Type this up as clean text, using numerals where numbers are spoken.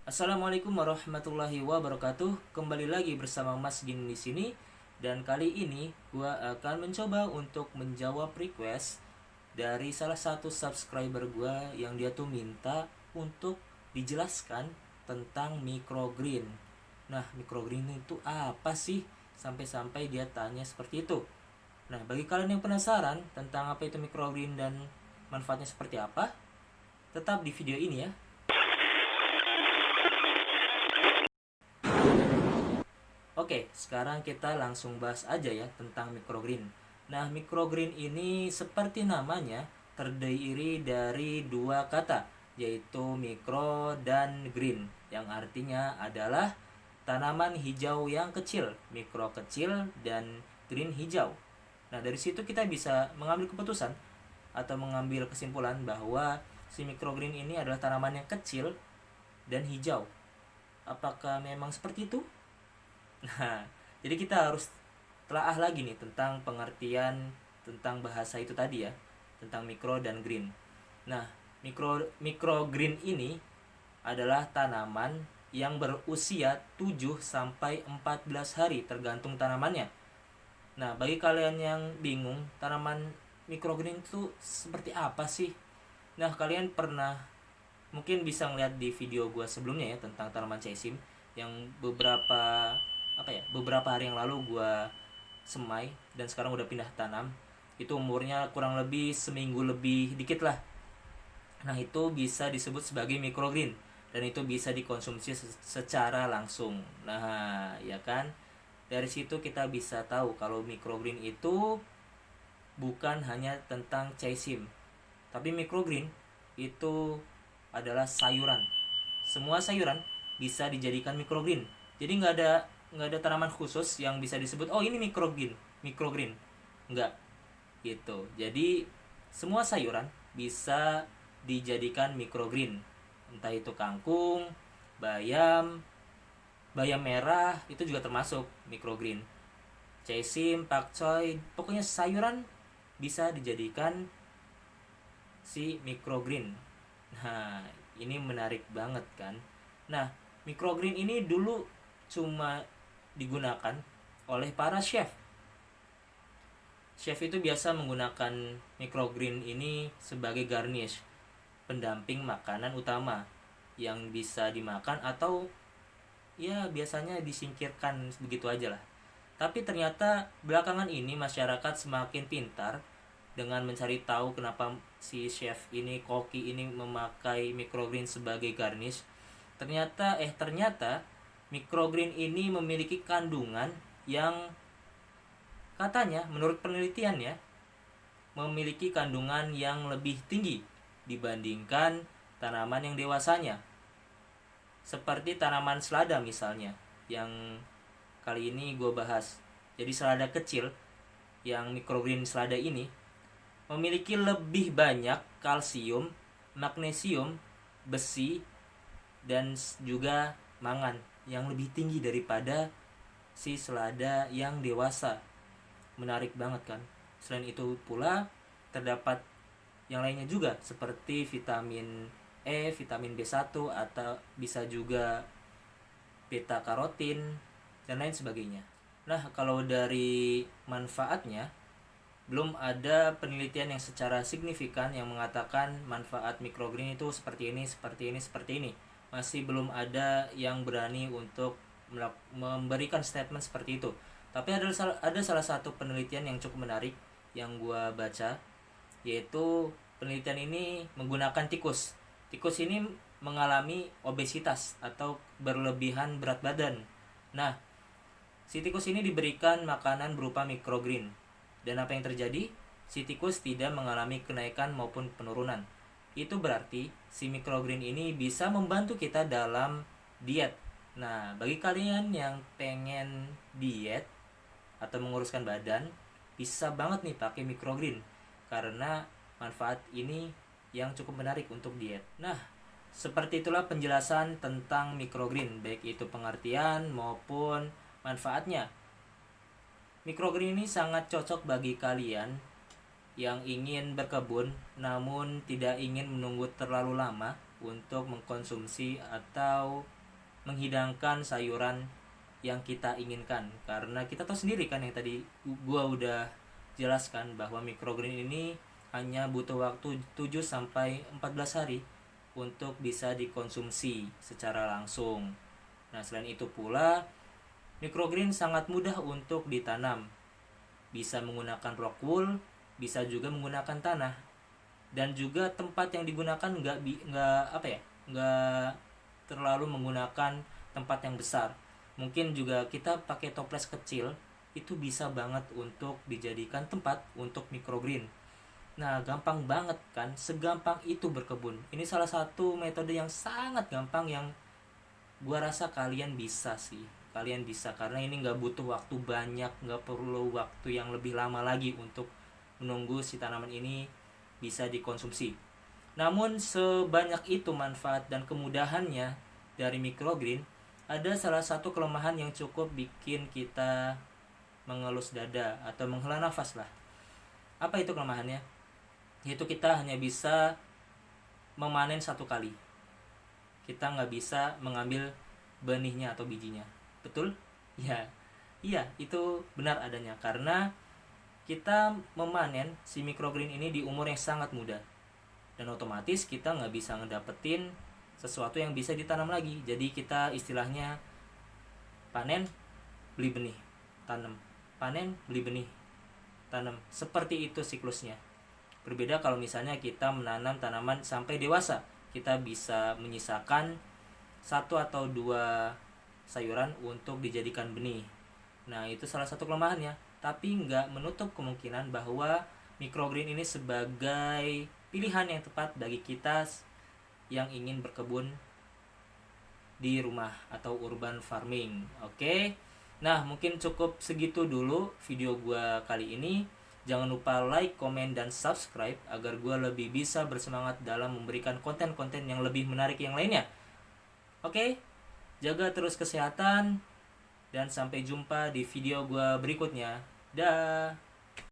Assalamualaikum warahmatullahi wabarakatuh. Kembali lagi bersama Mas Gin di sini, dan kali ini gua akan mencoba untuk menjawab request dari salah satu subscriber gua yang dia tuh minta untuk dijelaskan tentang microgreen. Nah, microgreen itu apa sih? Sampai-sampai dia tanya seperti itu. Nah, bagi kalian yang penasaran tentang apa itu microgreen dan manfaatnya seperti apa, tetap di video ini ya. Oke, sekarang kita langsung bahas aja ya tentang microgreen. Nah, microgreen ini seperti namanya terdiri dari dua kata, yaitu micro dan green, yang artinya adalah tanaman hijau yang kecil, mikro kecil dan green hijau. Nah, dari situ kita bisa mengambil keputusan atau mengambil kesimpulan bahwa si microgreen ini adalah tanaman yang kecil dan hijau. Apakah memang seperti itu? Nah, jadi kita harus telaah lagi nih tentang pengertian tentang bahasa itu tadi ya, tentang mikro dan green. Nah, mikro green ini adalah tanaman yang berusia 7 sampai 14 hari tergantung tanamannya. Nah, bagi kalian yang bingung, tanaman microgreen itu seperti apa sih? Nah, kalian pernah mungkin bisa ngeliat di video gue sebelumnya ya tentang tanaman cesim yang beberapa hari yang lalu gue semai dan sekarang udah pindah tanam. Itu umurnya kurang lebih seminggu lebih dikit lah. Nah, itu bisa disebut sebagai microgreen dan itu bisa dikonsumsi secara langsung. Nah, ya kan, dari situ kita bisa tahu kalau microgreen itu bukan hanya tentang cesim, tapi microgreen itu adalah sayuran. Semua sayuran bisa dijadikan microgreen. Jadi nggak ada tanaman khusus yang bisa disebut oh ini microgreen. Nggak gitu. Jadi semua sayuran bisa dijadikan microgreen. Entah itu kangkung, bayam, bayam merah itu juga termasuk microgreen. Cesim, pakcoy, pokoknya sayuran bisa dijadikan si microgreen. Nah, ini menarik banget kan. Nah, microgreen ini dulu cuma digunakan oleh para chef. Chef itu biasa menggunakan microgreen ini sebagai garnish, pendamping makanan utama yang bisa dimakan atau ya biasanya disingkirkan begitu aja lah. Tapi ternyata belakangan ini masyarakat semakin pintar dengan mencari tahu kenapa si chef ini, koki ini memakai microgreen sebagai garnish. Ternyata microgreen ini memiliki kandungan yang katanya menurut penelitian ya, memiliki kandungan yang lebih tinggi dibandingkan tanaman yang dewasanya. Seperti tanaman selada misalnya, yang kali ini gue bahas. Jadi selada kecil, yang microgreen selada ini memiliki lebih banyak kalsium, magnesium, besi, dan juga mangan yang lebih tinggi daripada si selada yang dewasa. Menarik banget kan. Selain itu pula terdapat yang lainnya juga seperti vitamin E, vitamin B1 atau bisa juga beta karotin dan lain sebagainya. Nah, kalau dari manfaatnya belum ada penelitian yang secara signifikan yang mengatakan manfaat microgreen itu seperti ini, seperti ini, seperti ini. Masih belum ada yang berani untuk memberikan statement seperti itu. Tapi ada salah satu penelitian yang cukup menarik yang gue baca, yaitu penelitian ini menggunakan tikus. Tikus ini mengalami obesitas atau berlebihan berat badan. Nah, si tikus ini diberikan makanan berupa microgreen. Dan apa yang terjadi? Si tikus tidak mengalami kenaikan maupun penurunan. Itu berarti si microgreen ini bisa membantu kita dalam diet. Nah, bagi kalian yang pengen diet atau menguruskan badan, bisa banget nih pakai microgreen karena manfaat ini yang cukup menarik untuk diet. Nah, seperti itulah penjelasan tentang microgreen, baik itu pengertian maupun manfaatnya. Microgreen ini sangat cocok bagi kalian yang ingin berkebun namun tidak ingin menunggu terlalu lama untuk mengkonsumsi atau menghidangkan sayuran yang kita inginkan. Karena kita tahu sendiri kan yang tadi gua udah jelaskan bahwa microgreen ini hanya butuh waktu 7 sampai 14 hari untuk bisa dikonsumsi secara langsung. Nah, selain itu pula microgreen sangat mudah untuk ditanam. Bisa menggunakan rock wool, bisa juga menggunakan tanah. Dan juga tempat yang digunakan nggak terlalu menggunakan tempat yang besar. Mungkin juga kita pakai toples kecil itu bisa banget untuk dijadikan tempat untuk microgreen. Nah, gampang banget kan, segampang itu berkebun. Ini salah satu metode yang sangat gampang yang gua rasa kalian bisa sih. Kalian bisa karena ini nggak butuh waktu banyak, nggak perlu waktu yang lebih lama lagi untuk menunggu si tanaman ini bisa dikonsumsi. Namun sebanyak itu manfaat dan kemudahannya dari microgreen, ada salah satu kelemahan yang cukup bikin kita mengelus dada atau menghela nafas lah. Apa itu kelemahannya? Yaitu kita hanya bisa memanen satu kali. Kita nggak bisa mengambil benihnya atau bijinya. Betul? Ya, iya, itu benar adanya. Karena kita memanen si microgreen ini di umur yang sangat muda. Dan otomatis kita nggak bisa ngedapetin sesuatu yang bisa ditanam lagi. Jadi kita istilahnya panen, beli benih, tanam. Panen, beli benih, tanam. Seperti itu siklusnya. Berbeda kalau misalnya kita menanam tanaman sampai dewasa. Kita bisa menyisakan 1 atau 2 sayuran untuk dijadikan benih. Nah, itu salah satu kelemahannya. Tapi nggak menutup kemungkinan bahwa microgreen ini sebagai pilihan yang tepat bagi kita yang ingin berkebun di rumah atau urban farming. Oke. Nah, mungkin cukup segitu dulu video gua kali ini. Jangan lupa like, komen, dan subscribe agar gua lebih bisa bersemangat dalam memberikan konten-konten yang lebih menarik yang lainnya. Oke. Jaga terus kesehatan dan sampai jumpa di video gua berikutnya. Dah.